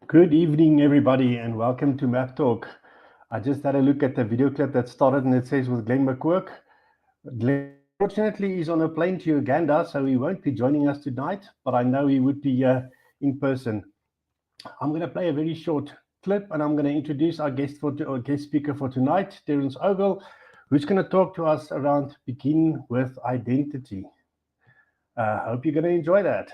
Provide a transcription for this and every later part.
Good evening, everybody, and welcome to Map Talk. I just had a look at the video clip that started, and it says with Glenn McQuirk. Glenn, fortunately, is on a plane to Uganda, so he won't be joining us tonight, but I know he would be in person. I'm going to play a very short clip, and I'm going to introduce our guest speaker for tonight, Terence Ogle, who's going to talk to us around begin with identity. Hope you're going to enjoy that.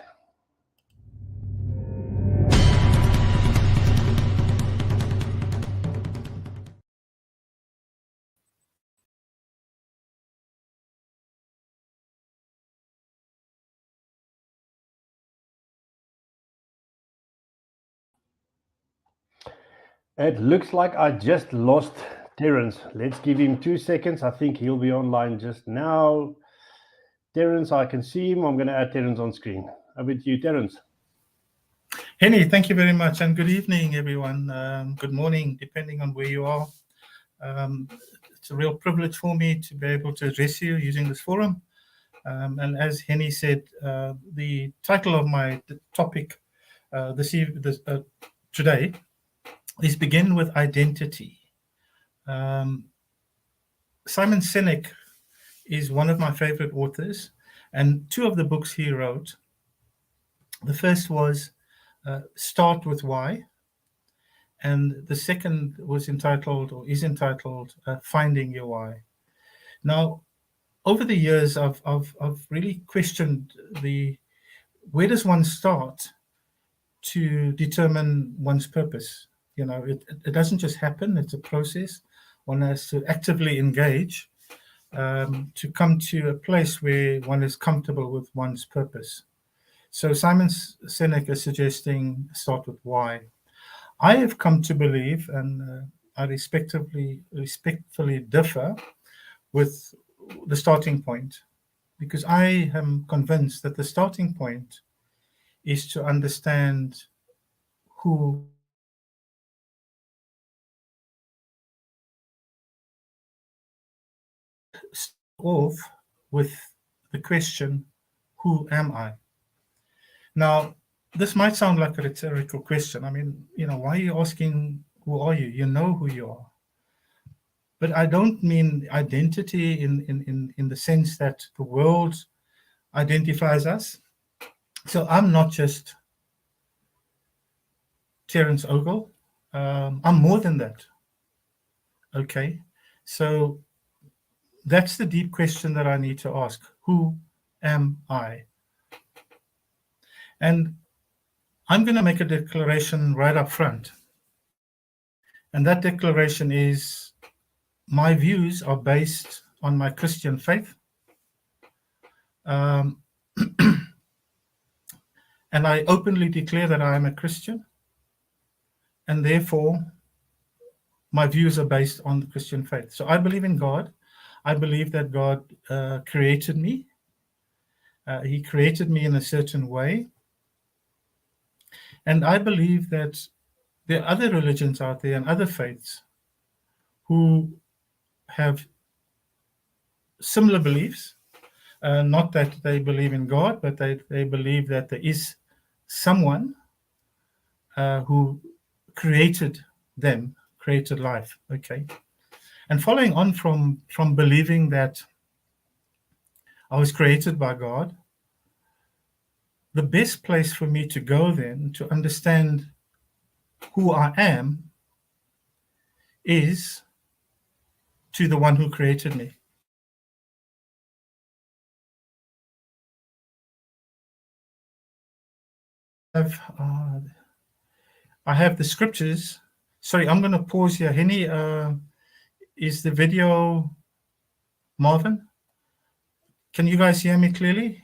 It looks like I just lost Terence. Let's give him 2 seconds. I think he'll be online just now. Terence, I can see him. I'm going to add Terence on screen. Over to you, Terence. Henny, thank you very much, and good evening, everyone. Good morning, depending on where you are. It's a real privilege for me to be able to address you using this forum. And as Henny said, the title of my topic today is Begin with Identity. Simon Sinek is one of my favorite authors, and two of the books he wrote. The first was Start with Why, and the second was entitled Finding Your Why. Now, over the years, I've really questioned where does one start to determine one's purpose? You know, it doesn't just happen, it's a process. One has to actively engage to come to a place where one is comfortable with one's purpose. So Simon Sinek is suggesting start with why. I have come to believe, and I respectfully differ with the starting point, because I am convinced that the starting point is to understand who off with the question, who am I? Now, this might sound like a rhetorical question. I mean, why are you asking, who are you? You know who you are. But I don't mean identity in the sense that the world identifies us. So I'm not just Terence Ogle. I'm more than that. Okay, so that's the deep question that I need to ask. Who am I? And I'm going to make a declaration right up front. And that declaration is, my views are based on my Christian faith. And I openly declare that I am a Christian. And therefore, my views are based on the Christian faith. So I believe in God. I believe that God created me. He created me in a certain way. And I believe that there are other religions out there and other faiths who have similar beliefs. Not that they believe in God, but they believe that there is someone who created them, created life. Okay. And following on from believing that I was created by God, the best place for me to go then to understand who I am is to the one who created me. I have the scriptures. Sorry, I'm going to pause here. Henny, is the video, Marvin? Can you guys hear me clearly?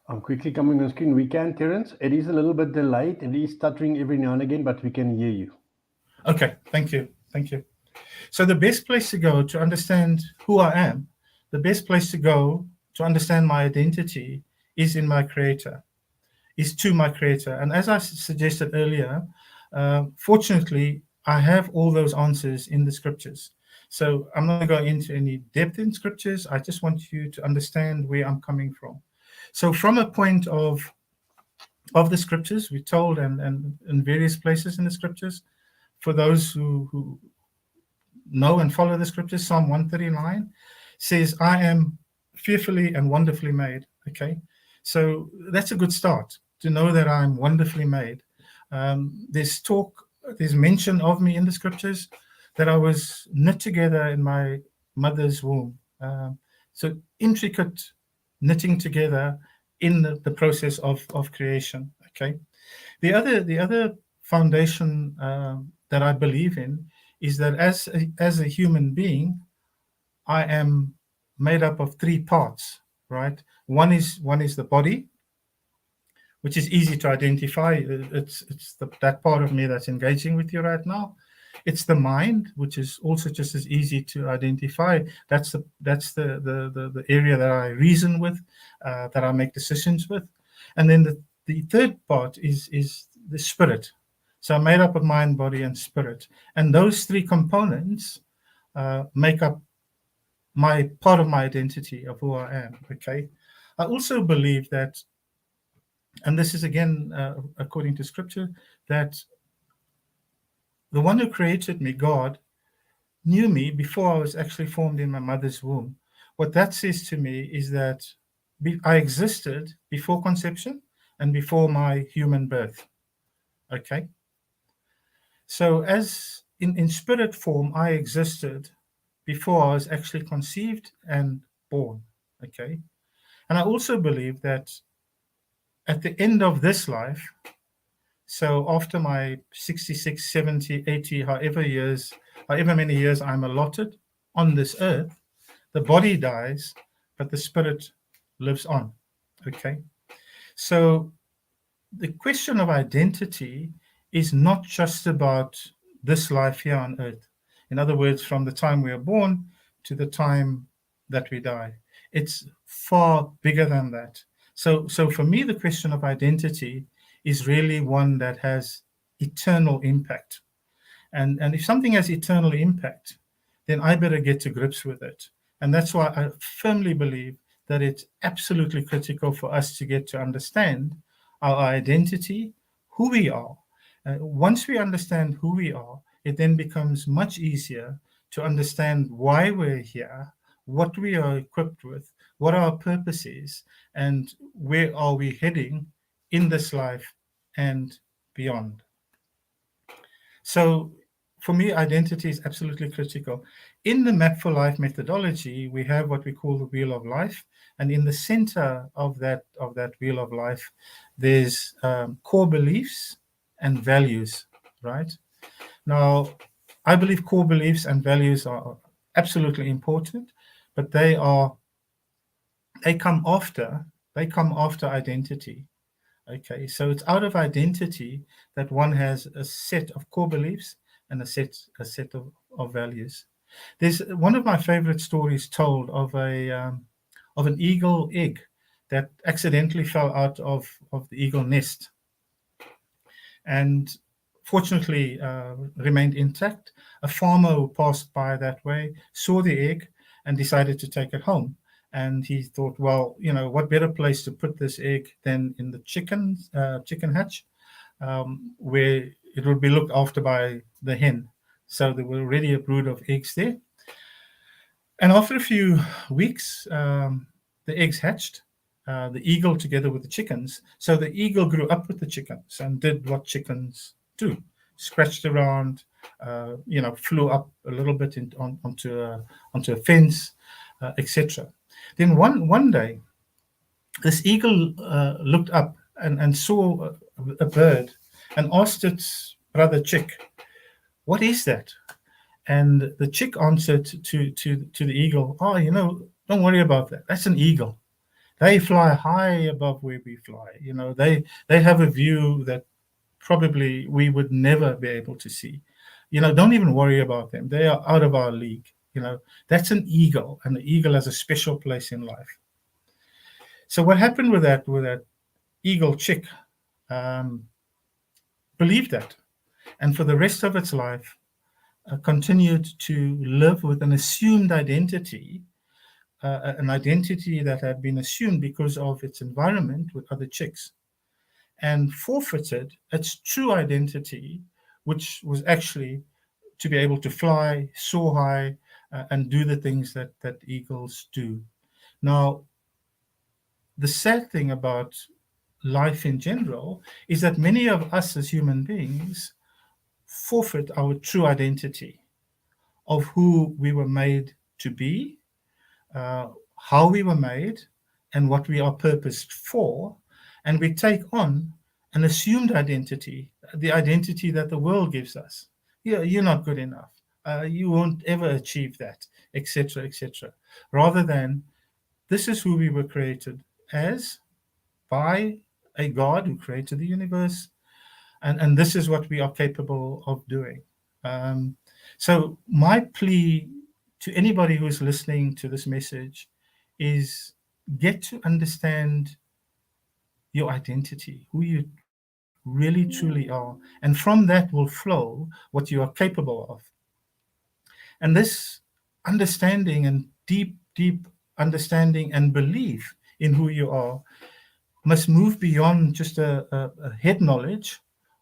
I'm quickly coming on screen. We can, Terence. It is a little bit delayed. It is stuttering every now and again, but we can hear you. Okay, thank you. Thank you. So the best place to go to understand who I am, the best place to go to understand my identity is in my Creator, is to my Creator. And as I suggested earlier, fortunately, I have all those answers in the scriptures. So I'm not going to go into any depth in scriptures. I just want you to understand where I'm coming from. So from a point of the scriptures, we're told, and in various places in the scriptures, for those who know and follow the scriptures, Psalm 139 says, I am fearfully and wonderfully made. Okay, so that's a good start, to know that I'm wonderfully made. There's mention of me in the scriptures that I was knit together in my mother's womb. So intricate knitting together in the process of creation. Okay, the other foundation that I believe in is that as a human being, I am made up of three parts, right? One is the body, which is easy to identify. It's that part of me that's engaging with you right now. It's the mind, which is also just as easy to identify. That's the area that I reason with, that I make decisions with. And then the third part is the spirit. So I'm made up of mind, body, and spirit. And those three components make up my part of my identity of who I am. Okay. I also believe that, and this is again according to scripture, that the one who created me, God, knew me before I was actually formed in my mother's womb. What that says to me is that I existed before conception and before my human birth. Okay. So as in spirit form, I existed before I was actually conceived and born. Okay. And I also believe that at the end of this life, so after my 66, 70, 80, however many years I'm allotted on this earth, the body dies, but the spirit lives on. Okay. So the question of identity is not just about this life here on earth. In other words, from the time we are born to the time that we die. It's far bigger than that. So for me, the question of identity is really one that has eternal impact. And if something has eternal impact, then I better get to grips with it. And that's why I firmly believe that it's absolutely critical for us to get to understand our identity, who we are. Once we understand who we are, it then becomes much easier to understand why we're here, what we are equipped with, what our purpose is, and where are we heading in this life and beyond. So for me, identity is absolutely critical. In the Map for Life methodology, we have what we call the Wheel of Life. And in the center of that Wheel of Life, there's core beliefs and values, right? Now, I believe core beliefs and values are absolutely important, but they come after identity. Okay, so it's out of identity that one has a set of core beliefs and a set of values. There's one of my favorite stories told of an eagle egg that accidentally fell out of the eagle nest, and fortunately remained intact. A farmer who passed by that way saw the egg and decided to take it home. And he thought, well, what better place to put this egg than in the chicken hatch, where it would be looked after by the hen. So there were already a brood of eggs there. And after a few weeks, the eggs hatched, the eagle together with the chickens. So the eagle grew up with the chickens and did what chickens do, scratched around, flew up a little bit onto a fence, etc. Then one day, this eagle looked up and saw a bird and asked its brother chick, "What is that?" And the chick answered to the eagle, "Oh, don't worry about that. That's an eagle." They fly high above where we fly. They have a view that probably we would never be able to see. Don't even worry about them. They are out of our league. That's an eagle, and the eagle has a special place in life. So what happened with that eagle chick, um, believed that, and for the rest of its life, continued to live with an assumed identity, an identity that had been assumed because of its environment with other chicks, and forfeited its true identity, which was actually to be able to fly, soar high, and do the things that eagles do. Now, the sad thing about life in general is that many of us as human beings forfeit our true identity of who we were made to be, uh, how we were made, and what we are purposed for. And we take on an assumed identity, the identity that the world gives us. You're not good enough. You won't ever achieve that, etc., etc. Rather than, this is who we were created as by a God who created the universe, and this is what we are capable of doing. Um, so my plea to anybody who is listening to this message is, get to understand your identity, who you really truly are, and from that will flow what you are capable of. And this understanding and deep understanding and belief in who you are must move beyond just a head knowledge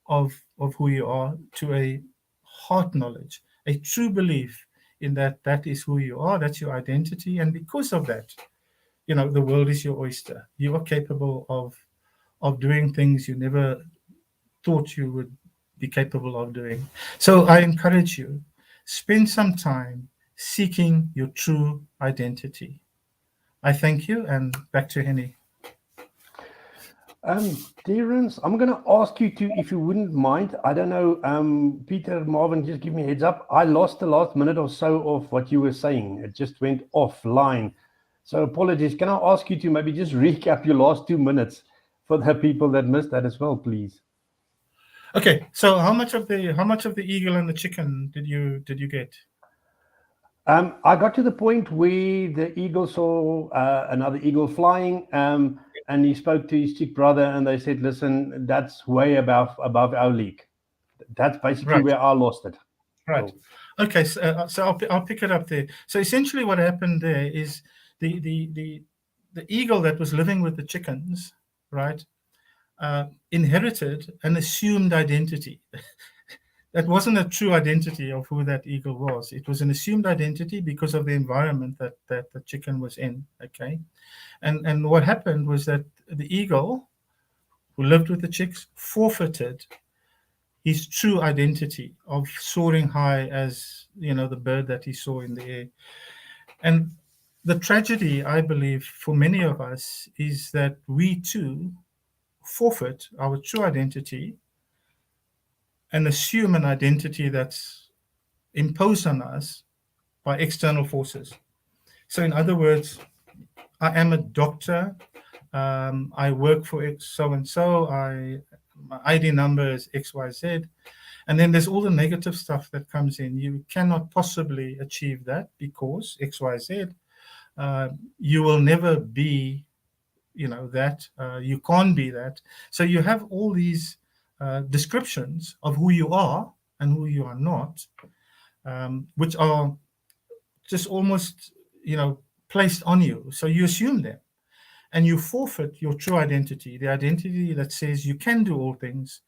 of who you are to a heart knowledge, a true belief in that is who you are, that's your identity. And because of that, the world is your oyster. You are capable of doing things you never thought you would be capable of doing. So I encourage you, spend some time seeking your true identity. I thank you, and back to Henny. Terence, I'm going to ask you to, if you wouldn't mind, I don't know, Peter, Marvin, just give me a heads up. I lost the last minute or so of what you were saying. It just went offline. So apologies. Can I ask you to maybe just recap your last 2 minutes for the people that missed that as well, please? Okay, so how much of the eagle and the chicken did you get? I got to the point where the eagle saw another eagle flying, and he spoke to his chick brother, and they said, "Listen, that's way above our league." That's basically Right, where I lost it. right. So, Okay, so I'll pick it up there. So essentially, what happened there is the eagle that was living with the chickens, right, inherited an assumed identity. That wasn't a true identity of who that eagle was. It was an assumed identity because of the environment that the chicken was in. Okay, and what happened was that the eagle who lived with the chicks forfeited his true identity of soaring high as the bird that he saw in the air. And the tragedy, I believe, for many of us is that we too forfeit our true identity and assume an identity that's imposed on us by external forces. So, in other words, I am a doctor. I work for so and so. My ID number is XYZ. And then there's all the negative stuff that comes in. You cannot possibly achieve that because XYZ. You will never be, that. You can't be that. So you have all these descriptions of who you are and who you are not, which are just almost, placed on you. So you assume them, and you forfeit your true identity, the identity that says you can do all things.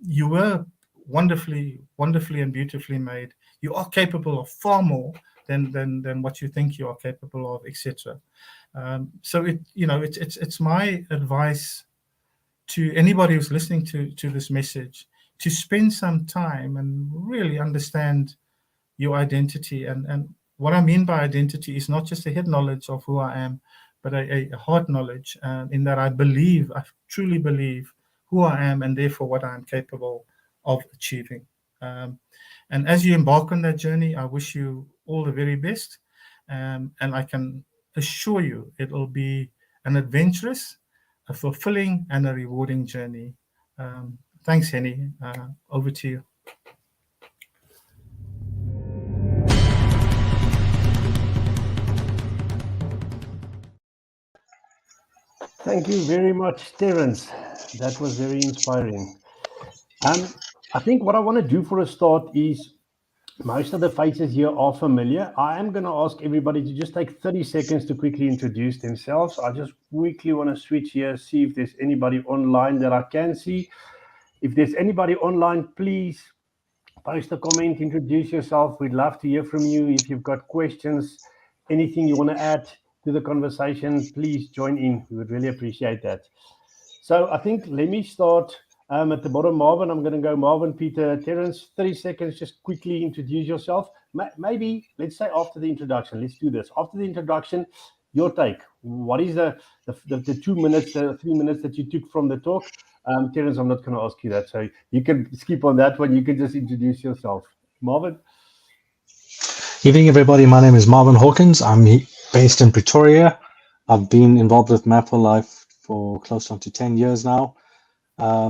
You were wonderfully and beautifully made. You are capable of far more than what you think you are capable of, etc. So it's my advice to anybody who's listening to this message to spend some time and really understand your identity. And what I mean by identity is not just a head knowledge of who I am, but a heart knowledge, in that I truly believe who I am and therefore what I'm capable of achieving. Um, and as you embark on that journey, I wish you all the very best. And I can assure you it'll be an adventurous, a fulfilling, and a rewarding journey. Thanks, Henny. Over to you. Thank you very much, Terence. That was very inspiring. I think what I want to do for a start is, most of the faces here are familiar. I am going to ask everybody to just take 30 seconds to quickly introduce themselves. I just quickly want to switch here, see if there's anybody online that I can see. If there's anybody online, please post a comment, introduce yourself. We'd love to hear from you. If you've got questions, anything you want to add to the conversation, please join in. We would really appreciate that. So I think let me start at the bottom. Marvin, I'm going to go Marvin, Peter, Terence, 30 seconds, just quickly introduce yourself. Maybe, let's say after the introduction, let's do this. After the introduction, your take. What is the 2 minutes, the 3 minutes that you took from the talk? Terence, I'm not going to ask you that, so you can skip on that one. You can just introduce yourself. Marvin? Evening, everybody. My name is Marvin Hawkins. I'm based in Pretoria. I've been involved with Map for Life for close on to 10 years now. I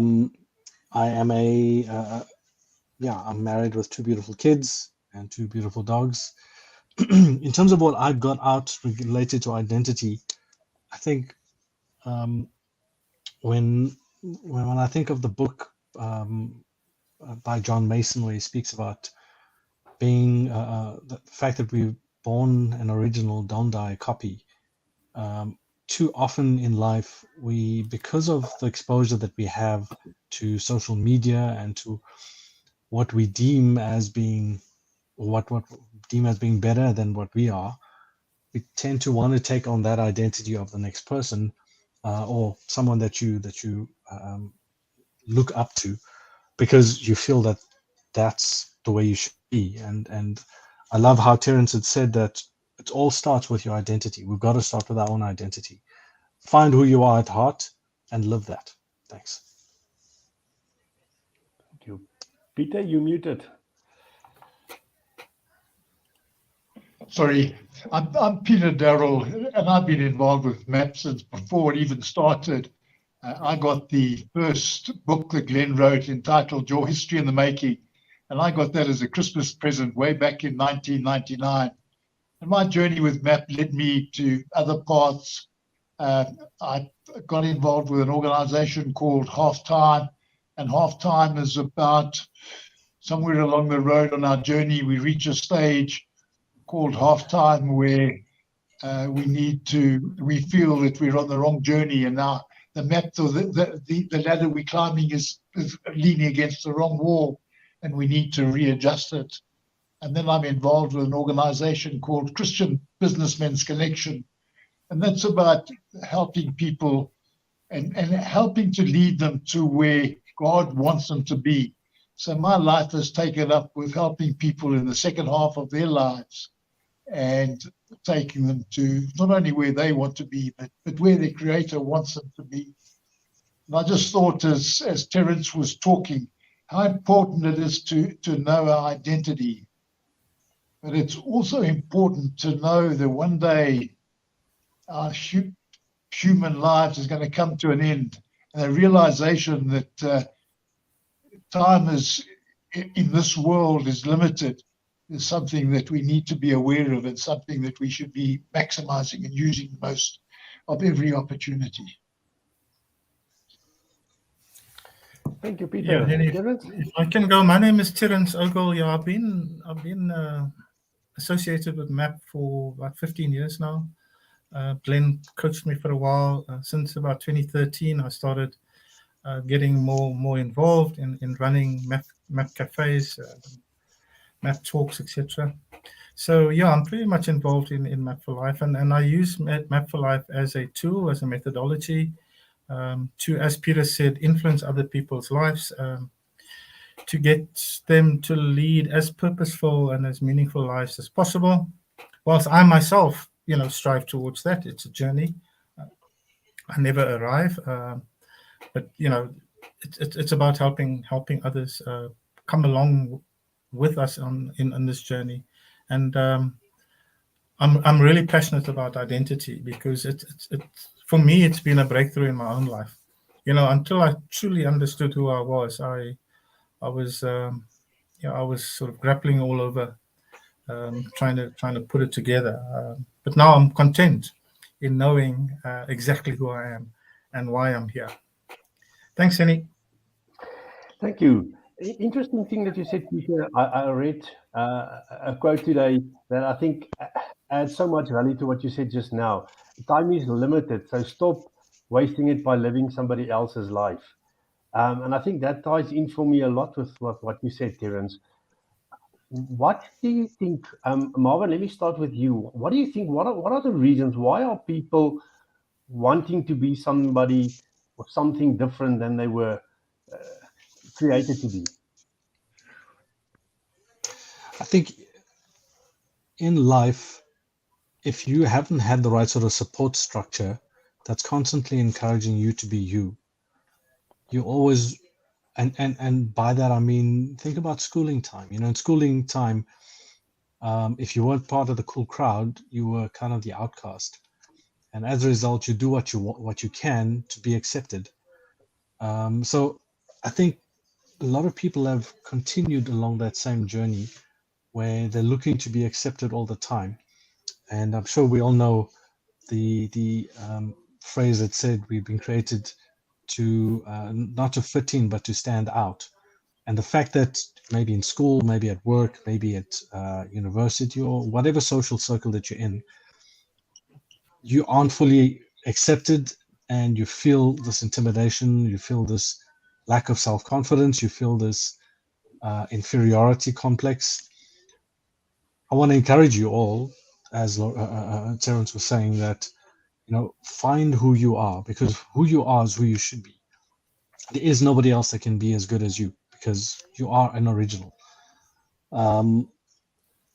am I'm married with 2 beautiful kids and 2 beautiful dogs. In terms of what I've got out related to identity, I think when I think of the book by John Mason, where he speaks about being the fact that we're born an original, don't die a copy. Too often in life, because of the exposure that we have to social media and to what we deem as being, what deem as being better than what we are, we tend to want to take on that identity of the next person or someone that you look up to, because you feel that that's the way you should be. And I love how Terence had said that it all starts with your identity. We've got to start with our own identity. Find who you are at heart and live that. Thanks. Thank you. Peter, you muted. Sorry, I'm Peter Darrell, and I've been involved with MAP since before it even started. I got the first book that Glenn wrote entitled Your History in the Making, and I got that as a Christmas present way back in 1999. And my journey with MAP led me to other paths. I got involved with an organization called Halftime, and Halftime is about somewhere along the road on our journey, we reach a stage called Halftime where we feel that we're on the wrong journey, and now the map, the ladder we're climbing is leaning against the wrong wall, and we need to readjust it. And then I'm involved with an organization called Christian Businessmen's Connection, and that's about helping people and helping to lead them to where God wants them to be. So my life is taken up with helping people in the second half of their lives and taking them to not only where they want to be, but where their Creator wants them to be. And I just thought, as Terence was talking, how important it is to know our identity. But it's also important to know that one day our human lives is going to come to an end, and a realization that time is in this world is limited is something that we need to be aware of, and something that we should be maximizing and using most of every opportunity. Thank you, Peter. If I can go, my name is Terence Ogle. Yeah, I've been associated with MAP for about 15 years now. Glenn coached me for a while. Since about 2013, I started getting more involved in running MAP cafes, MAP talks, etc. So yeah, I'm pretty much involved in Map for Life, and I use Map for Life as a tool, as a methodology to, as Peter said, influence other people's lives, to get them to lead as purposeful and as meaningful lives as possible. Whilst I myself, strive towards that. It's a journey. I never arrive, but it's about helping others come along with us in this journey. And I'm really passionate about identity, because for me, it's been a breakthrough in my own life. Until I truly understood who I was, I was I was sort of grappling all over, trying to put it together. But now I'm content in knowing exactly who I am and why I'm here. Thanks, Annie. Thank you. Interesting thing that you said, Peter. I read a quote today that I think adds so much value to what you said just now. Time is limited, so stop wasting it by living somebody else's life. And I think that ties in for me a lot with what you said, Terence. What do you think, Marvin? Let me start with you. What do you think? What are the reasons? Why are people wanting to be somebody or something different than they were created to be? I think in life, if you haven't had the right sort of support structure that's constantly encouraging you to be you, you always, and by that I mean, think about schooling time. In schooling time, if you weren't part of the cool crowd, you were kind of the outcast, and as a result, you do what you can to be accepted. So I think a lot of people have continued along that same journey where they're looking to be accepted all the time. And I'm sure we all know the phrase that said we've been created to not to fit in, but to stand out. And the fact that maybe in school, maybe at work, maybe at university, or whatever social circle that you're in, you aren't fully accepted, and you feel this intimidation, you feel this lack of self-confidence, you feel this inferiority complex. I want to encourage you all, as Terence was saying, that find who you are, because who you are is who you should be. There is nobody else that can be as good as you, because you are an original.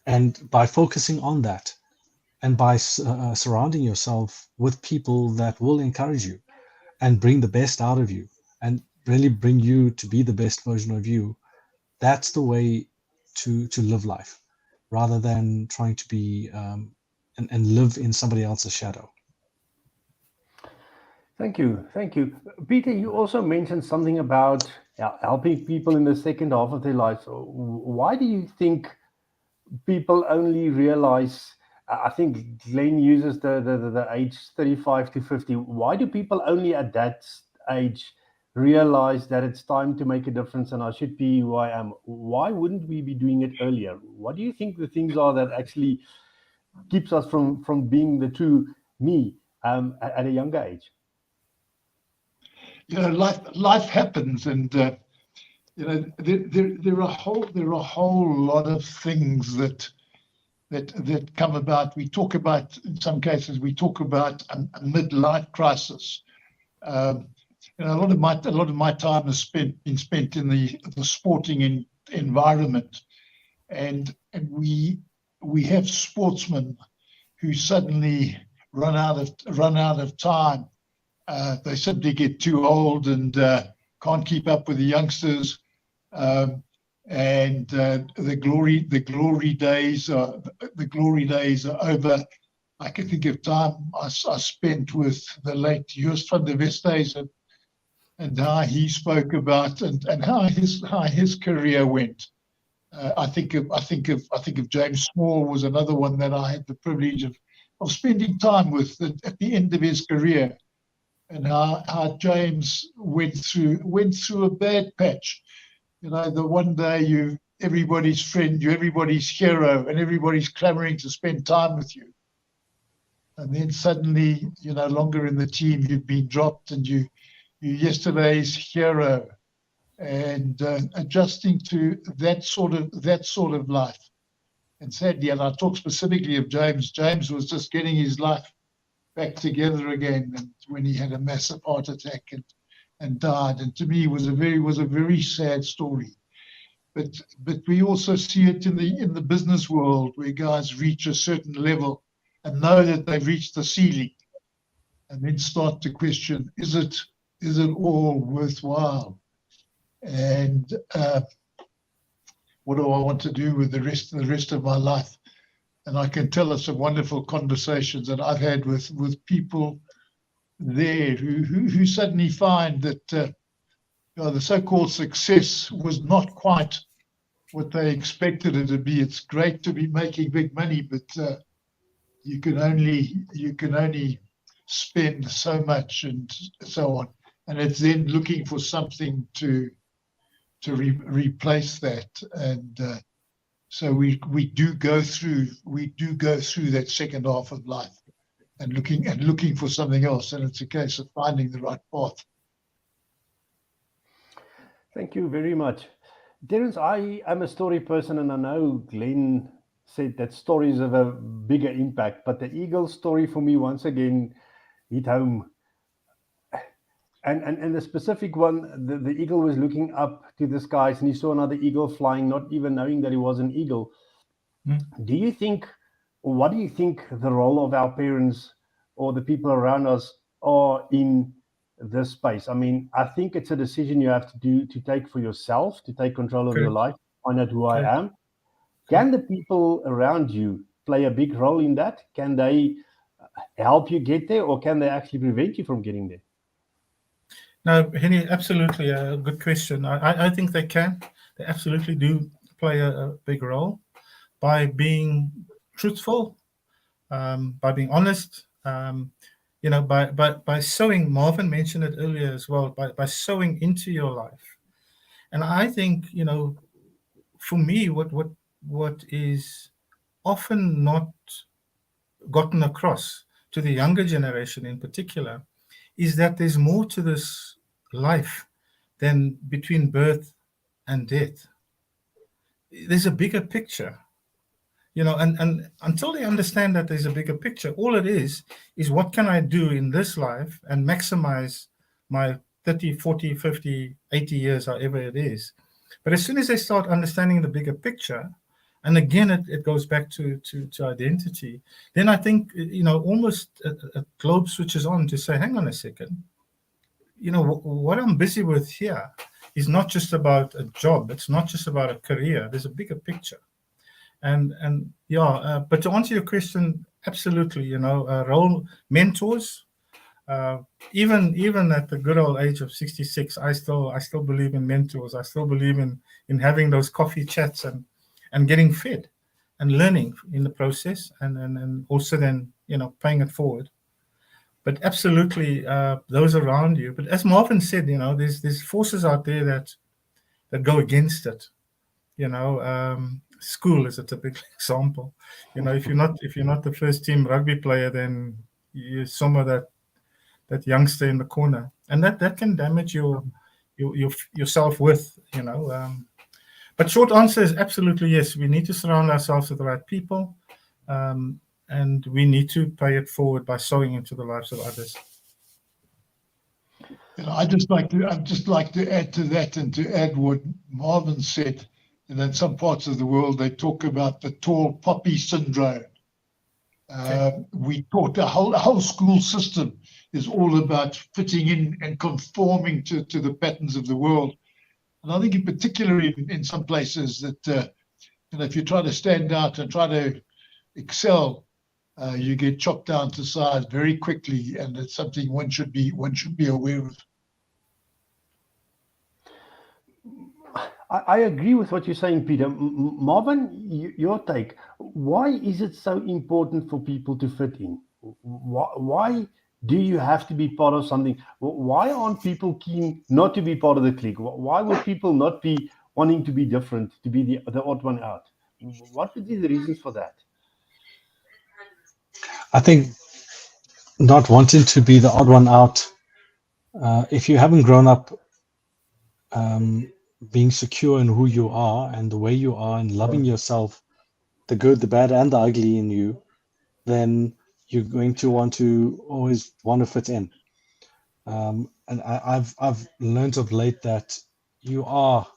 And by focusing on that, and by surrounding yourself with people that will encourage you and bring the best out of you, and really bring you to be the best version of you, that's the way to live life, rather than trying to be and live in somebody else's shadow. Thank you. Thank you. Peter, you also mentioned something about helping people in the second half of their lives. Why do you think people only realize, I think Glenn uses the age 35 to 50. Why do people only at that age realize that it's time to make a difference and I should be who I am? Why wouldn't we be doing it earlier? What do you think the things are that actually keeps us from being the true me at a younger age? Life happens, and there are a whole lot of things that come about. We talk about, in some cases, a midlife crisis. A lot of my time has been spent in the sporting environment, and we have sportsmen who suddenly run out of time. They simply get too old and can't keep up with the youngsters, and the glory days are over. I can think of time I spent with the late Joost van der Westhuizen, and how he spoke about and how his career went. I think of James Small was another one that I had the privilege of spending time with at the end of his career. And how James went through a bad patch. The one day you're everybody's friend, you're everybody's hero, and everybody's clamoring to spend time with you. And then suddenly you're no longer in the team, you've been dropped, and you're yesterday's hero. And adjusting to that sort of life. And sadly, and I talk specifically of James. James was just getting his life back together again, and when he had a massive heart attack and died. And to me, was a very sad story. But we also see it in the business world, where guys reach a certain level and know that they've reached the ceiling, and then start to question: is it all worthwhile? And what do I want to do with the rest of my life? And I can tell us some wonderful conversations that I've had with people there who suddenly find that the so-called success was not quite what they expected it to be. It's great to be making big money, but you can only spend so much and so on, and it's then looking for something to replace that, and so we do go through that second half of life and looking for something else, and it's a case of finding the right path. Thank you very much. Terence, I am a story person, and I know Glenn said that stories have a bigger impact, but the eagle story for me once again hit home. And the specific one, the eagle was looking up to the skies and he saw another eagle flying, not even knowing that he was an eagle. Do you think, or what do you think the role of our parents or the people around us are in this space? I mean, I think it's a decision you have to take for yourself, to take control of your life, find out who I am. Can the people around you play a big role in that? Can they help you get there, or can they actually prevent you from getting there? No, Henny, absolutely a good question. I think they can. They absolutely do play a big role by being truthful, by being honest, by sowing. Marvin mentioned it earlier as well, by sowing into your life. And I think, for me, what is often not gotten across to the younger generation in particular is that there's more to this life than between birth and death. There's a bigger picture, and until they understand that there's a bigger picture, all it is what can I do in this life and maximize my 30, 40, 50, 80 years, however it is. But as soon as they start understanding the bigger picture, and again, it goes back to identity, then I think, almost a globe switches on to say, hang on a second, what I'm busy with here is not just about a job. It's not just about a career. There's a bigger picture. But to answer your question, absolutely, role mentors, even at the good old age of 66, I still believe in mentors. I still believe in having those coffee chats and getting fed and learning in the process, and also then, paying it forward. But absolutely, those around you. But as Marvin said, there's forces out there that go against it. School is a typical example. If you're not the first team rugby player, then you're some of that youngster in the corner, and that can damage your self-worth. But short answer is absolutely yes. We need to surround ourselves with the right people. And we need to pay it forward by sowing into the lives of others. I'd just like to add to that, and to add what Marvin said. And in some parts of the world, they talk about the tall poppy syndrome. We taught the whole school system is all about fitting in and conforming to the patterns of the world. And I think in particular in some places that if you try to stand out and try to excel, you get chopped down to size very quickly, and it's something one should be aware of. I agree with what you're saying, Peter. Marvin, your take. Why is it so important for people to fit in? Why do you have to be part of something? Why aren't people keen not to be part of the clique? Why would people not be wanting to be different, to be the odd one out? What would be the reasons for that? I think not wanting to be the odd one out, if you haven't grown up being secure in who you are and the way you are and loving yourself, the good, the bad, and the ugly in you, then you're going to always want to fit in. And I've learned of late that you are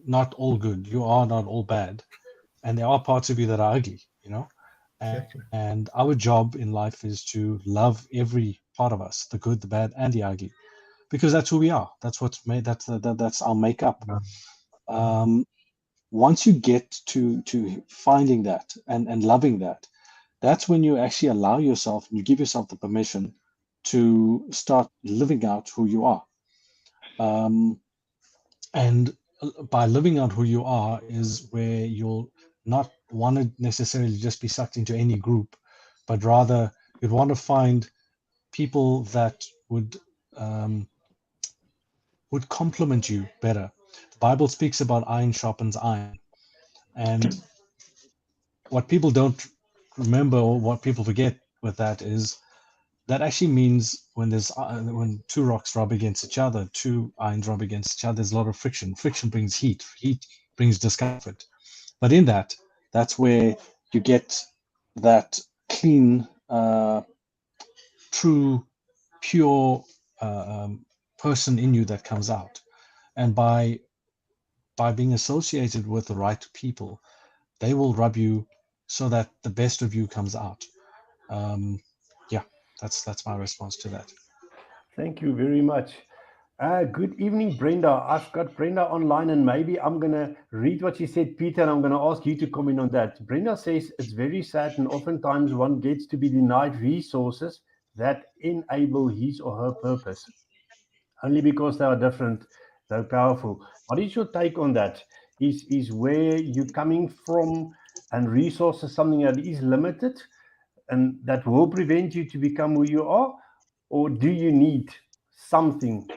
not all good, you are not all bad, and there are parts of you that are ugly, And our job in life is to love every part of us, the good, the bad, and the ugly, because that's who we are. That's what's made. That's our makeup. Once you get to finding that and loving that, that's when you actually allow yourself and you give yourself the permission to start living out who you are. And by living out who you are is where you'll not want to necessarily just be sucked into any group, but rather you'd want to find people that would complement you better. The Bible speaks about iron sharpens iron, and what people don't remember, or what people forget with that, is that actually means when two rocks rub against each other, two irons rub against each other, there's a lot of friction. Friction brings heat. Heat brings discomfort. But in that's where you get that clean, true, pure person in you that comes out. And by being associated with the right people, they will rub you so that the best of you comes out. Yeah, that's my response to that. Thank you very much. Good evening, Brenda. I've got Brenda online, and maybe I'm going to read what she said, Peter, and I'm going to ask you to comment on that. Brenda says it's very sad, and oftentimes one gets to be denied resources that enable his or her purpose, only because they are different, though powerful. What is your take on that? Is where you're coming from and resources something that is limited and that will prevent you to become who you are? Or do you need something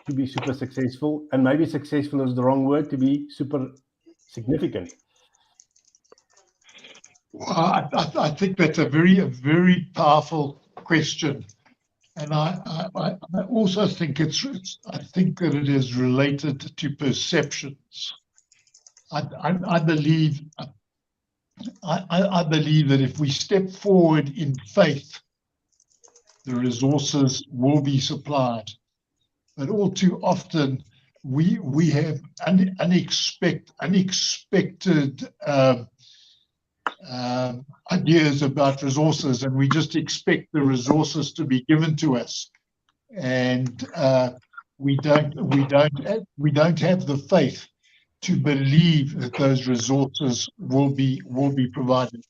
to be super successful? And maybe successful is the wrong word, to be super significant. Well, I think that's a very powerful question. And I also think I think that it is related to perceptions. I believe that if we step forward in faith, the resources will be supplied. But all too often, we have unexpected ideas about resources, and we just expect the resources to be given to us, and we don't have the faith to believe that those resources will be provided.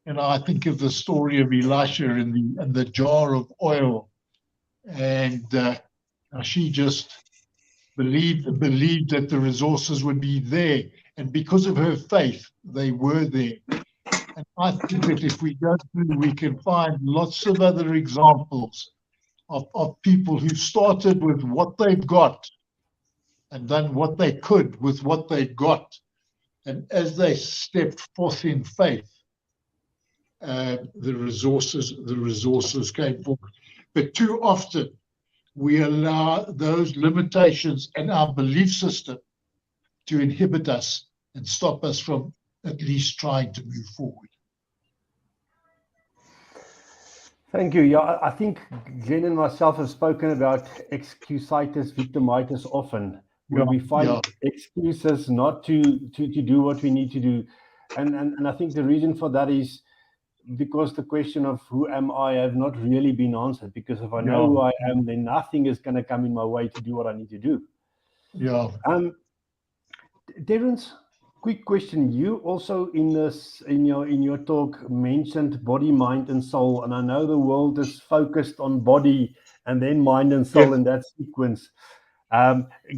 And I think of the story of Elisha in the jar of oil, and she just believed that the resources would be there, and because of her faith, they were there. And I think that if we go through, we can find lots of other examples of people who started with what they've got and done what they could with what they got. And as they stepped forth in faith, the resources came forth. But too often, we allow those limitations and our belief system to inhibit us and stop us from at least trying to move forward. Thank you. Yeah, I think Glenn and myself have spoken about excusitis, victimitis often, where we find excuses not to do what we need to do. And I think the reason for that is because the question of who am I have not really been answered. Because if I know who I am, then nothing is going to come in my way to do what I need to do. Yeah. Terence, quick question. You also in your talk mentioned body, mind, and soul, and I know the world is focused on body and then mind and soul in that sequence.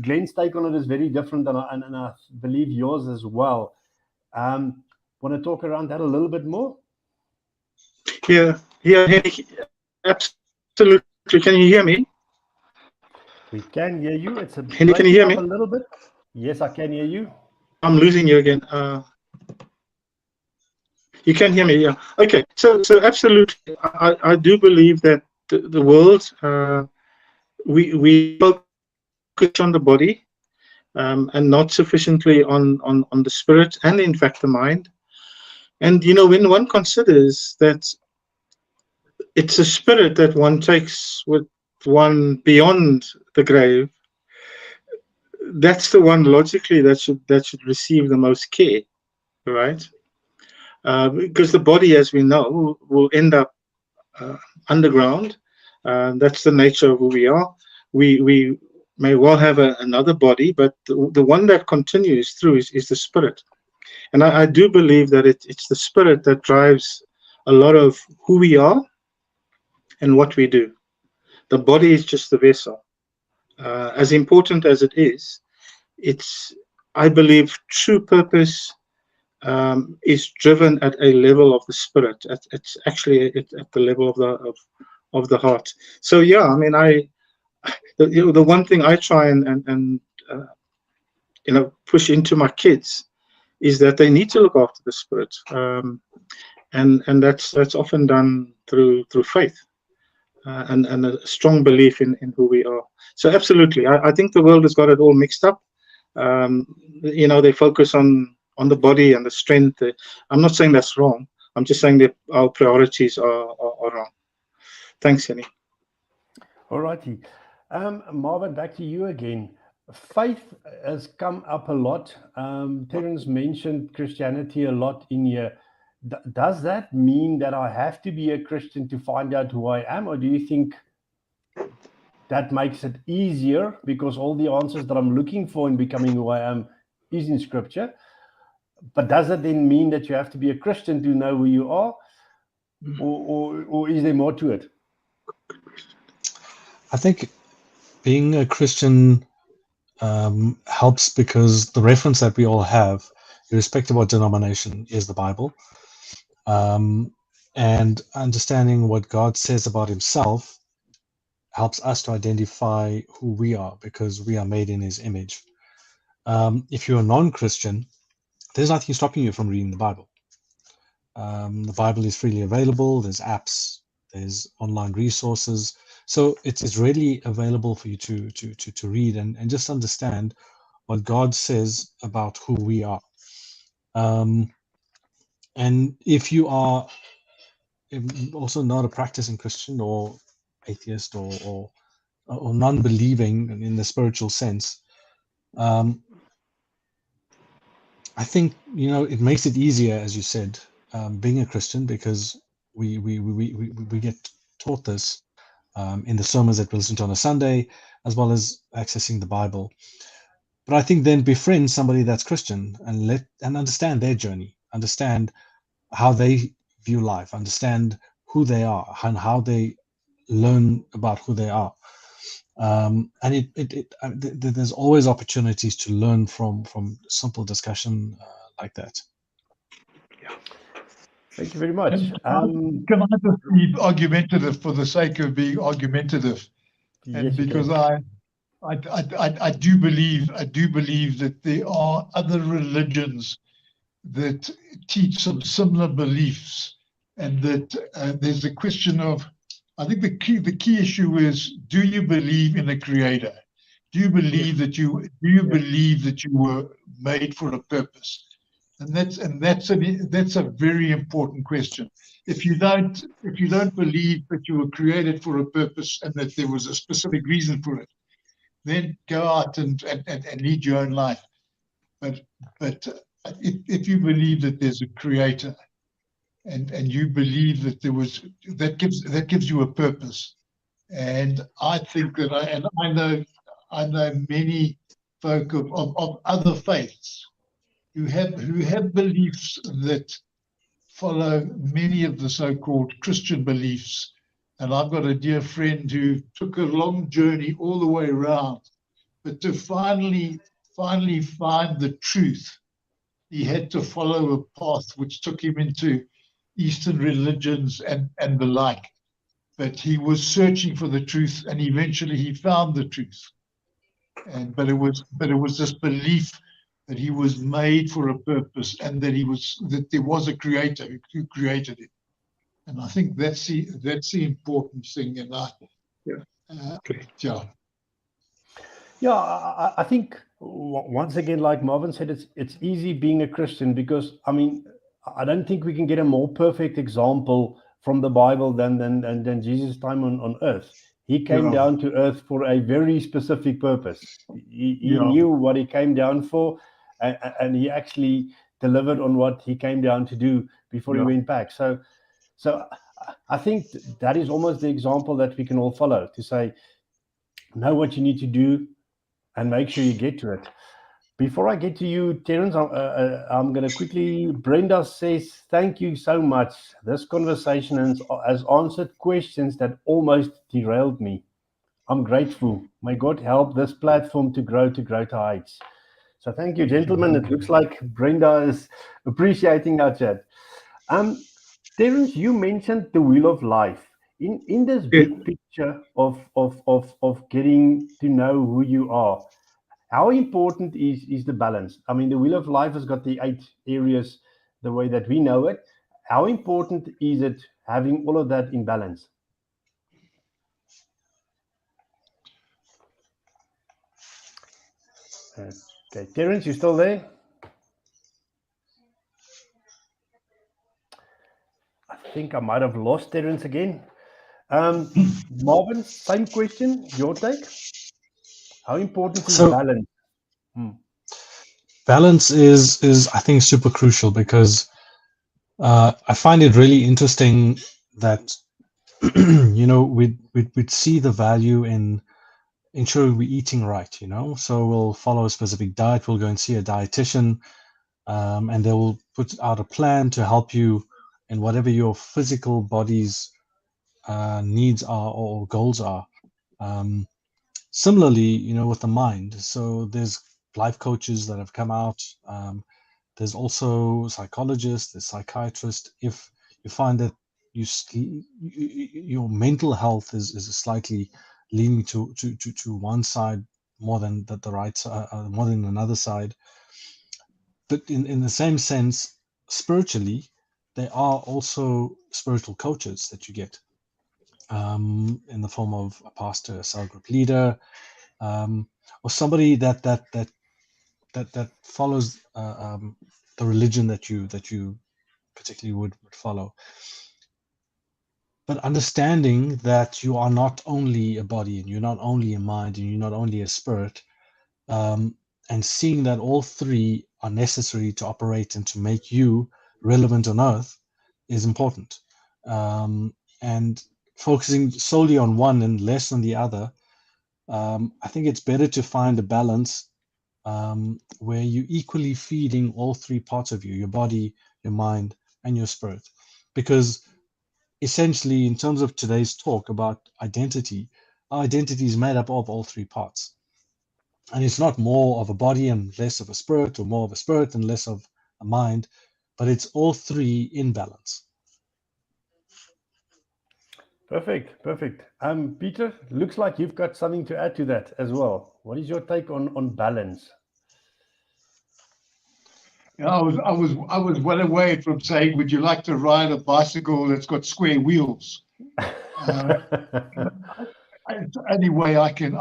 Glenn's take on it is very different, and I believe yours as well. Want to talk around that a little bit more? Yeah, Henrik, absolutely. Can you hear me? We can hear you. It's Henrik, can you hear me? A little bit. Yes, I can hear you. I'm losing you again. You can hear me, yeah. Okay, so absolutely, I do believe that the world, we focus on the body and not sufficiently on the spirit and in fact the mind. And when one considers that it's a spirit that one takes with one beyond the grave, that's the one logically that should receive the most care, right? Because the body, as we know, will end up underground. That's the nature of who we are. We may well have another body, but the one that continues through is the spirit. And I do believe that it's the spirit that drives a lot of who we are and what we do. The body is just the vessel. As important as it is, I believe true purpose is driven at a level of the spirit. It's actually at the level of the heart. So yeah, I mean, the one thing I try and push into my kids is that they need to look after the spirit, and that's often done through faith and a strong belief in who we are. So absolutely, I think the world has got it all mixed up. They focus on the body and the strength. I'm not saying that's wrong. I'm just saying that our priorities are wrong. Thanks, Yanni. All righty. Marvin, back to you again. Faith has come up a lot. Terence mentioned Christianity a lot in here. Does that mean that I have to be a Christian to find out who I am? Or do you think that makes it easier because all the answers that I'm looking for in becoming who I am is in Scripture? But does it then mean that you have to be a Christian to know who you are? Or is there more to it? I think being a Christian helps because the reference that we all have, irrespective of what denomination, is the Bible. And understanding what God says about himself helps us to identify who we are because we are made in his image. If you're a non-Christian, there's nothing stopping you from reading the Bible. The Bible is freely available. There's apps, there's online resources. So it's readily available for you to read and just understand what God says about who we are. And if you are also not a practicing Christian or atheist or non-believing in the spiritual sense, I think it makes it easier, as you said, being a Christian, because we get taught this in the sermons that we listen to on a Sunday, as well as accessing the Bible. But I think then befriend somebody that's Christian and understand their journey, understand how they view life, understand who they are and how they learn about who they are. And there's always opportunities to learn from simple discussion like that. Yeah. Thank you very much. Can I just be argumentative for the sake of being argumentative? And Yes, because I do believe that there are other religions that teach some similar beliefs, and that there's a question of, I think the key issue is, do you believe in a creator? Do you believe that you were made for a purpose? And that's a very important question. If you don't believe that you were created for a purpose and that there was a specific reason for it, then go out and lead your own life. But if you believe that there's a creator, and you believe that that gives you a purpose, and I think that I know many folk of other faiths who have beliefs that follow many of the so-called Christian beliefs. And I've got a dear friend who took a long journey all the way around, but to finally find the truth, he had to follow a path which took him into Eastern religions and the like. But he was searching for the truth, and eventually he found the truth. But it was this belief that he was made for a purpose, and that there was a creator who created him. And I think that's the important thing. And I think once again, like Marvin said, it's easy being a Christian, because I don't think we can get a more perfect example from the Bible than Jesus' time on earth. He came down to earth for a very specific purpose. He knew what he came down for, and he actually delivered on what he came down to do before he went back. So I think that is almost the example that we can all follow, to say, know what you need to do and make sure you get to it. Before I get to you, Terence, I'm going to quickly, Brenda says, thank you so much. This conversation has answered questions that almost derailed me. I'm grateful. May God help this platform to grow to heights. So thank you, gentlemen. It looks like Brenda is appreciating our chat. Terence, you mentioned the wheel of life. In this big picture of getting to know who you are, how important is the balance? I mean, the wheel of life has got the 8 areas the way that we know it. How important is it having all of that in balance? Okay, Terence, you still there? I think I might have lost Terence again. Marvin, same question, your take? How important is balance? Balance is I think super crucial, because I find it really interesting that we'd see the value in ensuring we're eating right. So we'll follow a specific diet. We'll go and see a dietitian, and they will put out a plan to help you in whatever your physical body's needs are or goals are. Similarly, with the mind. So there's life coaches that have come out. There's also psychologists, there's psychiatrists. If you find that your mental health is slightly leaning to one side more than the right side, more than another side. But in the same sense, spiritually, there are also spiritual coaches that you get in the form of a pastor, a cell group leader, or somebody that follows the religion that you particularly would follow. But understanding that you are not only a body, and you're not only a mind, and you're not only a spirit, and seeing that all 3 are necessary to operate and to make you relevant on earth is important. And focusing solely on one and less on the other, I think it's better to find a balance where you're equally feeding all 3 parts of you, your body, your mind, and your spirit. Because essentially, in terms of today's talk about identity, our identity is made up of all 3 parts. And it's not more of a body and less of a spirit, or more of a spirit and less of a mind, but it's all 3 in balance. Perfect. Peter, looks like you've got something to add to that as well. What is your take on balance? Yeah, I was well away from saying, would you like to ride a bicycle that's got square wheels? Any way I can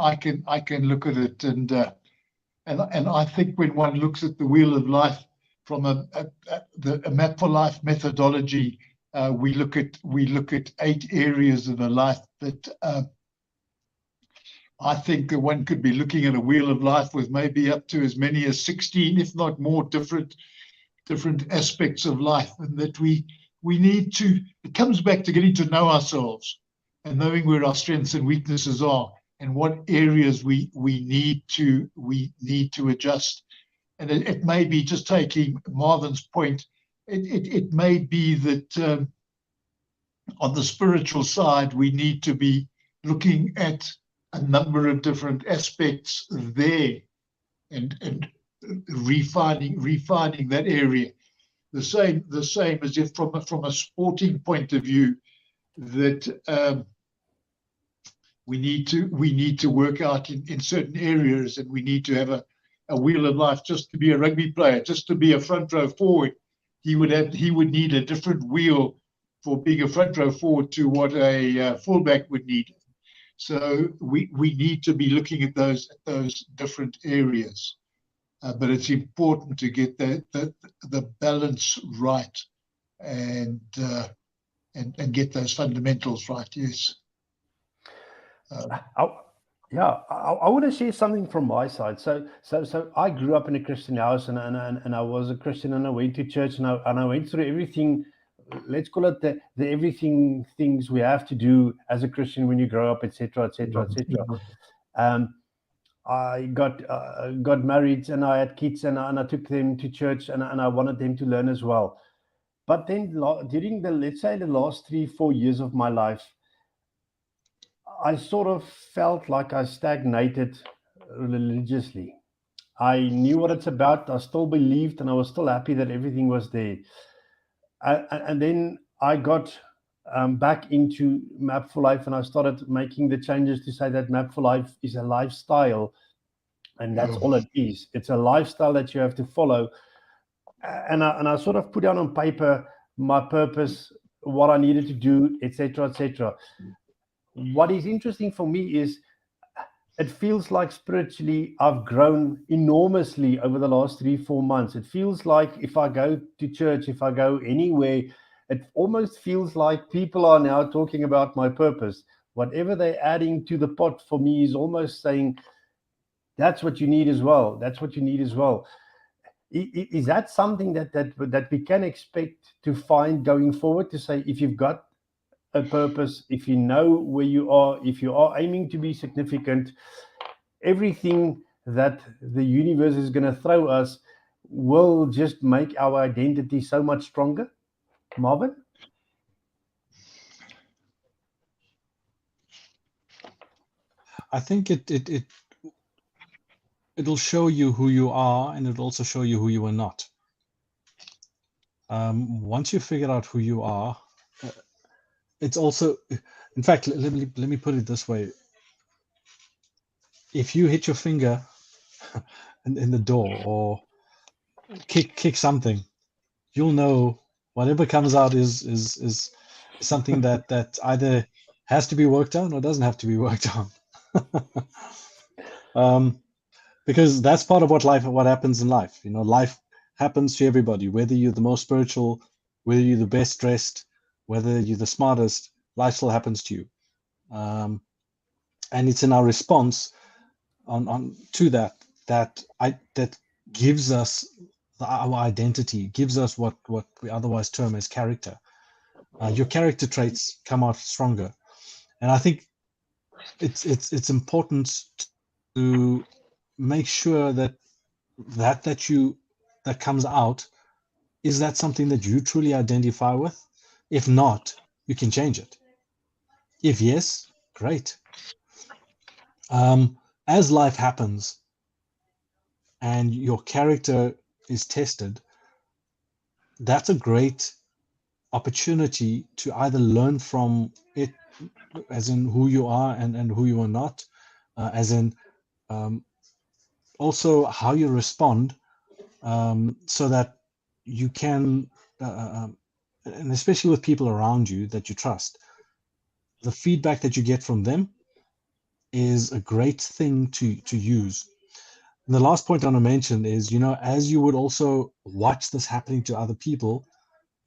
look at it, and I think when one looks at the wheel of life from a map for life methodology, we look at 8 areas of a life that I think that one could be looking at a wheel of life with maybe up to as many as 16, if not more, different aspects of life, and that we need to. It comes back to getting to know ourselves and knowing where our strengths and weaknesses are, and what areas we need to adjust. And it may be, just taking Marvin's point, it may be that on the spiritual side, we need to be looking at a number of different aspects there, and refining that area. The same as if from a sporting point of view, that we need to work out in certain areas, and we need to have a wheel of life. Just to be a rugby player, just to be a front row forward, he would need a different wheel for being a front row forward to what a fullback would need. So we need to be looking at those different areas, but it's important to get the balance right, and get those fundamentals right. Yes. I want to share something from my side. So I grew up in a Christian house, and I was a Christian, and I went to church, and I went through everything. Let's call it the everything things we have to do as a Christian when you grow up, etc. I got married, and I had kids, and I took them to church, and I wanted them to learn as well. But then during the last 3-4 years of my life, I sort of felt like I stagnated religiously. I knew what it's about. I still believed, and I was still happy that everything was there. And then I got back into Map for Life, and I started making the changes to say that Map for Life is a lifestyle, and that's all it is. It's a lifestyle that you have to follow. And I sort of put down on paper my purpose, what I needed to do, etc., etc. What is interesting for me is it feels like spiritually I've grown enormously over the last 3-4 months. It feels like if I go to church, if I go anywhere, it almost feels like people are now talking about my purpose. Whatever they're adding to the pot for me is almost saying, that's what you need as well. That's what you need as well. Is that something that we can expect to find going forward, to say, if you've got a purpose, if you know where you are, if you are aiming to be significant, everything that the universe is going to throw us will just make our identity so much stronger? Marvin? I think it'll show you who you are, and it'll also show you who you are not. Once you figure out who you are, it's also, in fact, let me put it this way. If you hit your finger in the door or kick something, you'll know whatever comes out is something that either has to be worked on or doesn't have to be worked on. Because that's part of what happens in life. You know, life happens to everybody, whether you're the most spiritual, whether you're the best dressed, whether you're the smartest, life still happens to you. And it's in our response on to that gives us our identity, gives us what we otherwise term as character. Your character traits come out stronger, and I think it's important to make sure that comes out, is that something that you truly identify with? If not, you can change it. If yes, great. As life happens and your character is tested, that's a great opportunity to either learn from it, as in who you are and who you are not, as in also how you respond, so that you can, and especially with people around you that you trust, the feedback that you get from them is a great thing to use. And the last point I want to mention is, as you would also watch this happening to other people,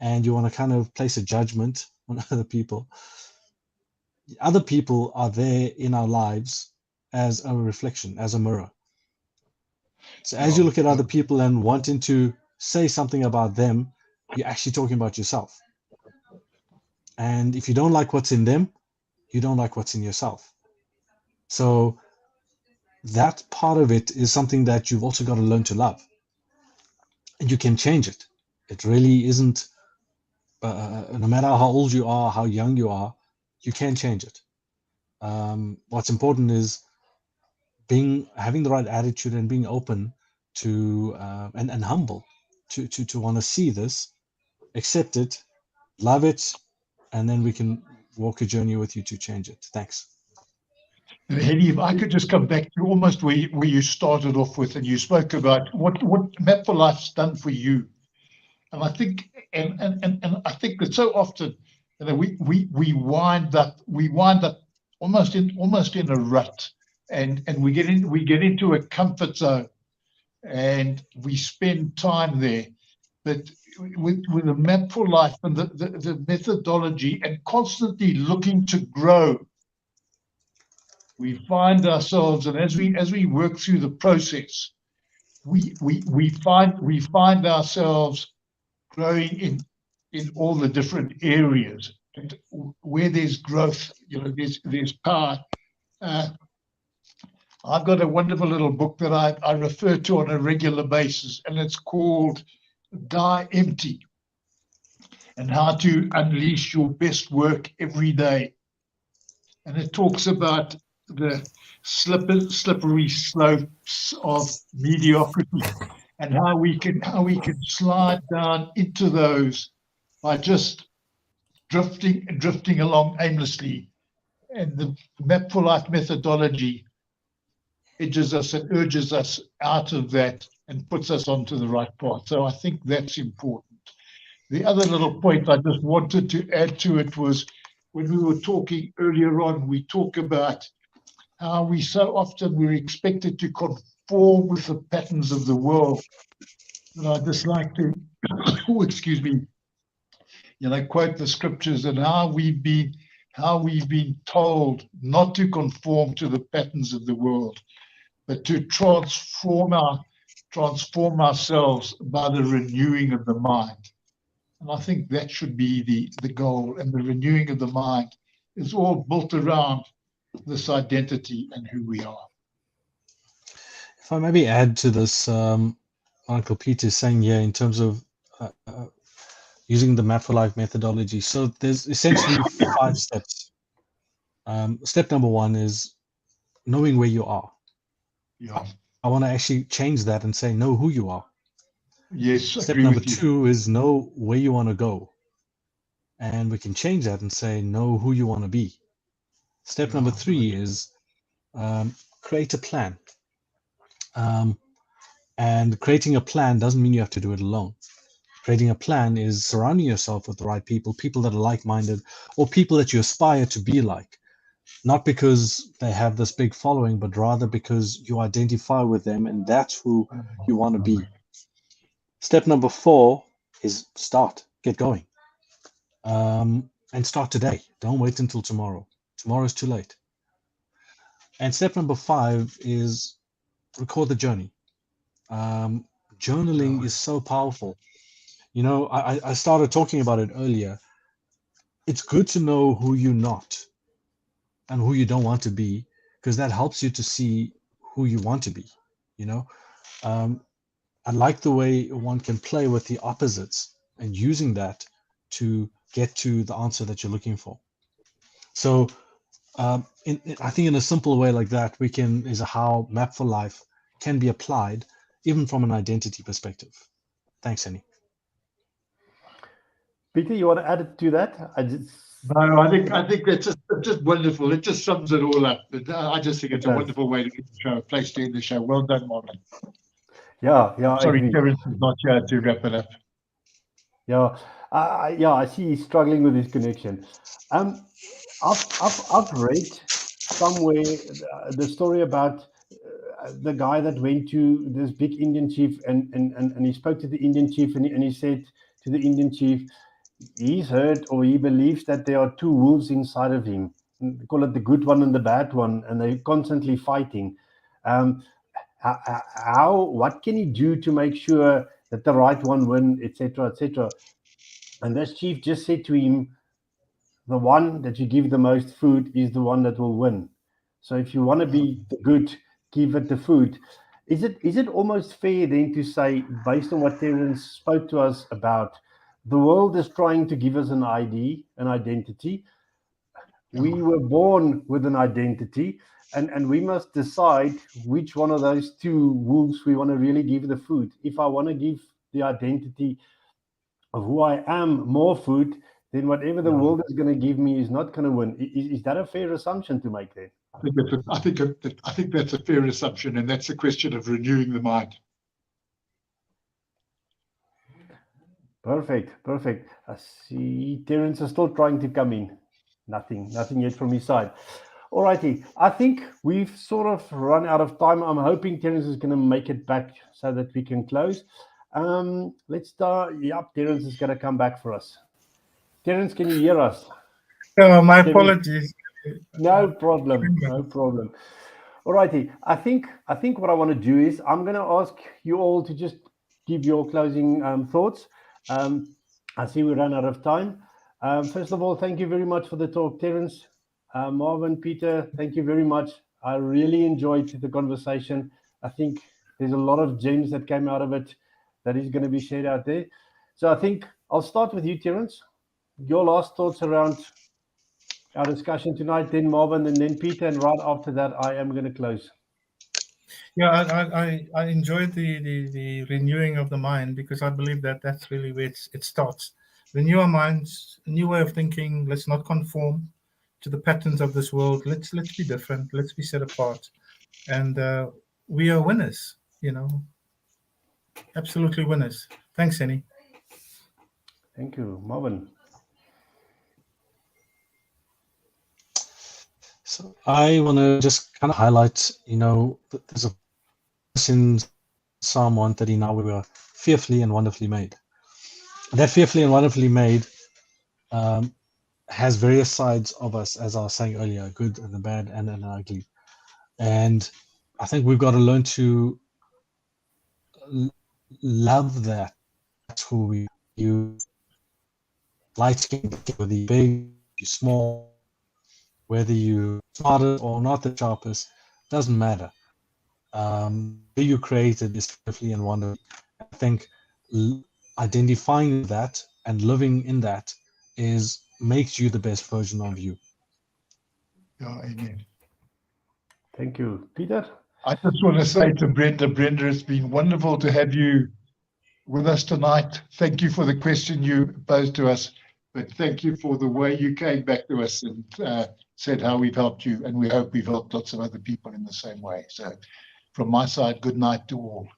and you want to kind of place a judgment on other people are there in our lives as a reflection, as a mirror. So as you look at other people and wanting to say something about them, you're actually talking about yourself. And if you don't like what's in them, you don't like what's in yourself. So that part of it is something that you've also got to learn to love. And you can change it. It really isn't, no matter how old you are, how young you are, you can change it. What's important is having the right attitude and being open to, and humble to want to see this, accept it, love it, and then we can walk a journey with you to change it. Thanks. Hedy, if I could just come back to almost where you started off with, and you spoke about what Map for Life's done for you. And I think, and I think that so often, we wind up almost in a rut, and we get into a comfort zone, and we spend time there. But with the Map for Life and the methodology, and constantly looking to grow, we find ourselves, and as we work through the process, we find ourselves growing in all the different areas. And where there's growth, there's power. I've got a wonderful little book that I refer to on a regular basis, and it's called Die Empty, and how to unleash your best work every day. and it talks about the slippery slopes of mediocrity and how we can slide down into those by just drifting along aimlessly. And the Map for Life methodology edges us and urges us out of that and puts us onto the right path. So I think that's important. The other little point I just wanted to add to it was when we were talking earlier on, we talk about how we're expected to conform with the patterns of the world. And I just like to, excuse me, quote the scriptures and how we've been told not to conform to the patterns of the world, but to transform ourselves by the renewing of the mind. And I think that should be the goal. And the renewing of the mind is all built around this identity and who we are. If I maybe add to this, Uncle Peter is saying here in terms of using the Map for Life methodology. So there's essentially 5 steps. Step number 1 is knowing where you are. Yeah. I want to actually change that and say, know who you are. Yes. Step number 2 is know where you want to go. And we can change that and say, know who you want to be. Step number 3 is create a plan. And creating a plan doesn't mean you have to do it alone. Creating a plan is surrounding yourself with the right people that are like-minded, or people that you aspire to be like. Not because they have this big following, but rather because you identify with them and that's who you want to be. Step number 4 is start, get going. And start today. Don't wait until tomorrow. Tomorrow's too late. And step number 5 is record the journey. Journaling is so powerful. I started talking about it earlier. It's good to know who you're not and who you don't want to be, because that helps you to see who you want to be. I like the way one can play with the opposites and using that to get to the answer that you're looking for. So I think in a simple way like that, is how Map for Life can be applied, even from an identity perspective. Thanks, Annie. Peter, you want to add to that? No, I think that's just wonderful. It just sums it all up. I just think it's a wonderful way to get the show, a place to end the show. Well done, Marlon. Yeah. Sorry, Terence is not here to wrap it up. Yeah, I see he's struggling with his connection. I've read somewhere the story about the guy that went to this big Indian chief and he spoke to the Indian chief and he said to the Indian chief, he's heard or he believes that there are 2 wolves inside of him. They call it the good one and the bad one, and they're constantly fighting. What can he do to make sure that the right one win, etc., etc.? And this chief just said to him, the one that you give the most food is the one that will win. So if you want to be the good, give it the food. Is it almost fair then to say, based on what Terence spoke to us about, the world is trying to give us an ID, an identity. We were born with an identity, and we must decide which one of those 2 wolves we want to really give the food. If I want to give the identity of who I am more food, then whatever the world is going to give me is not going to win. Is that a fair assumption to make then? I think that's a fair assumption, and that's a question of renewing the mind. Perfect. I see Terence is still trying to come in. Nothing yet from his side. All righty. I think we've sort of run out of time. I'm hoping Terence is going to make it back so that we can close. Let's start. Yep, Terence is going to come back for us. Terence, can you hear us? My apologies. No problem. All righty. I think what I want to do is I'm going to ask you all to just give your closing thoughts. I see we ran out of time. First of all, thank you very much for the talk, Terence. Marvin, Peter, thank you very much. I really enjoyed the conversation. I think there's a lot of gems that came out of it that is going to be shared out there. So I think I'll start with you, Terence. Your last thoughts around our discussion tonight, then Marvin, and then Peter, and right after that, I am going to close. Yeah, I enjoyed the renewing of the mind, because I believe that that's really where it starts. Renew our minds, a new way of thinking. Let's not conform to the patterns of this world. Let's be different. Let's be set apart, and we are winners. Absolutely winners. Thanks, Henny. Thank you, Marvin. So I want to just kind of highlight, there's a verse in Psalm 139 where we are fearfully and wonderfully made. That fearfully and wonderfully made has various sides of us, as I was saying earlier, good and the bad and the ugly. And I think we've got to learn to love that. That's who we are. Light skin, whether you're big, you're small, whether you're smarter or not the sharpest, doesn't matter. Who you created is fearfully and wonderfully. I think identifying that and living in that makes you the best version of you. Yeah, amen. Thank you, Peter. I just want to say to Brenda, it's been wonderful to have you with us tonight. Thank you for the question you posed to us, but thank you for the way you came back to us and said how we've helped you, and we hope we've helped lots of other people in the same way. So from my side, good night to all.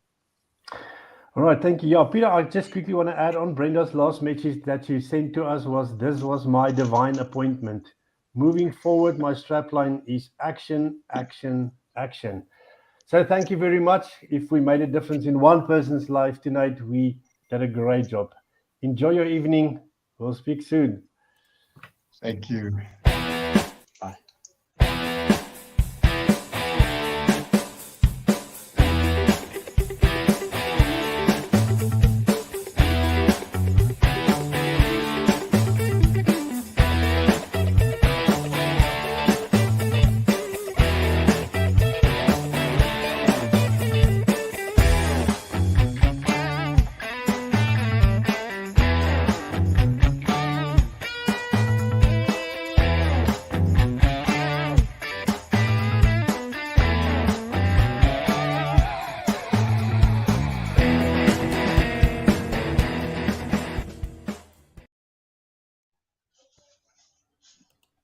All right, thank you. Yeah, Peter, I just quickly want to add on Brenda's last message that you sent to us was, this was my divine appointment. Moving forward, my strapline is action, action, action. So thank you very much. If we made a difference in one person's life tonight, we did a great job. Enjoy your evening. We'll speak soon. Thank you. Bye.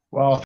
Wow.